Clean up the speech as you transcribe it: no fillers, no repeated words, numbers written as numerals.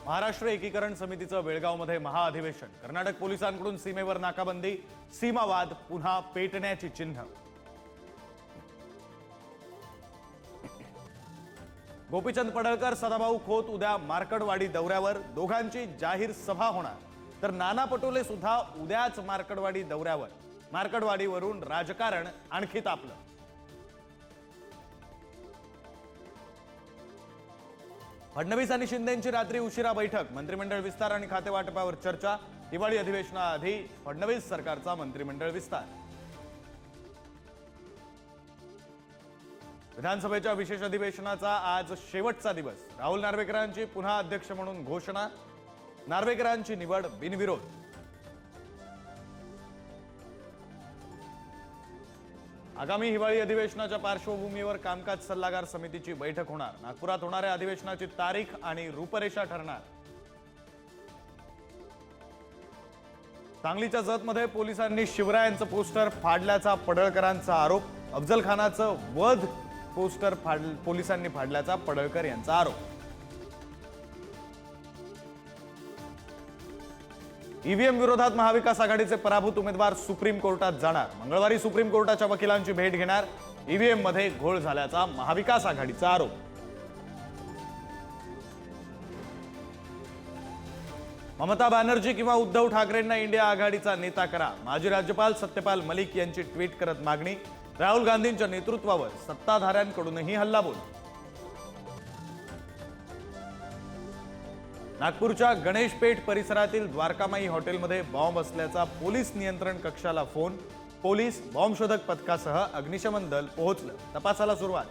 महाराष्ट्र एकीकरण समितीचं बेळगावमध्ये महाअधिवेशन। कर्नाटक पोलिसांकडून सीमेवर नाकाबंदी, सीमावाद पुन्हा पेटण्याची चिन्ह। गोपीचंद पडळकर, सदाभाऊ खोत उद्या मार्कडवाडी दौऱ्यावर, दोघांची जाहीर सभा होणार। तर नाना पटोले सुद्धा उद्याच मार्कडवाडी दौऱ्यावर। मार्कडवाडीवरून राजकारण आणखी तापलं। फडणवीस आणि शिंदेंची रात्री उशिरा बैठक, मंत्रिमंडळ विस्तार आणि खातेवाटपावर चर्चा। दिवाळी अधिवेशनाआधी फडणवीस सरकारचा मंत्रिमंडळ विस्तार। विधानसभेच्या विशेष अधिवेशनाचा आज शेवटचा दिवस। राहुल नार्वेकरांची पुन्हा अध्यक्ष म्हणून घोषणा, नार्वेकरांची निवड बिनविरोध। आगामी हिवाळी अधिवेशनाच्या पार्श्वभूमीवर कामकाज सल्लागार समितीची बैठक होणार। नागपुरात होणाऱ्या अधिवेशनाची तारीख आणि रूपरेषा ठरणार। सांगलीच्या जतमध्ये पोलिसांनी शिवरायांचं पोस्टर फाडल्याचा पडळकरांचा आरोप। अफजल खानाचं वध पोस्टर पोलिसांनी फाडल्याचा पडळकर यांचा आरोप। ईव्हीएम विरोधात महाविकास आघाडीचे पराभूत उमेदवार सुप्रीम कोर्टात जाणार। मंगळवारी सुप्रीम कोर्टाच्या वकिलांची भेट घेणार। ईव्हीएम मध्ये घोळ झाल्याचा महाविकास आघाडीचा आरोप। ममता बॅनर्जी किंवा उद्धव ठाकरेंना इंडिया आघाडीचा नेता करा, माजी राज्यपाल सत्यपाल मलिक यांची ट्विट करत मागणी। राहुल गांधींच्या नेतृत्वावर सत्ताधाऱ्यांकडूनही हल्लाबोल। नागपूरच्या गणेशपेठ परिसरातील द्वारकामाई हॉटेलमध्ये बॉम्ब असल्याचा पोलीस नियंत्रण कक्षाला फोन। पोलीस, बॉम्बशोधक पथकासह अग्निशमन दल पोहोचलं। तपासाला सुरुवात।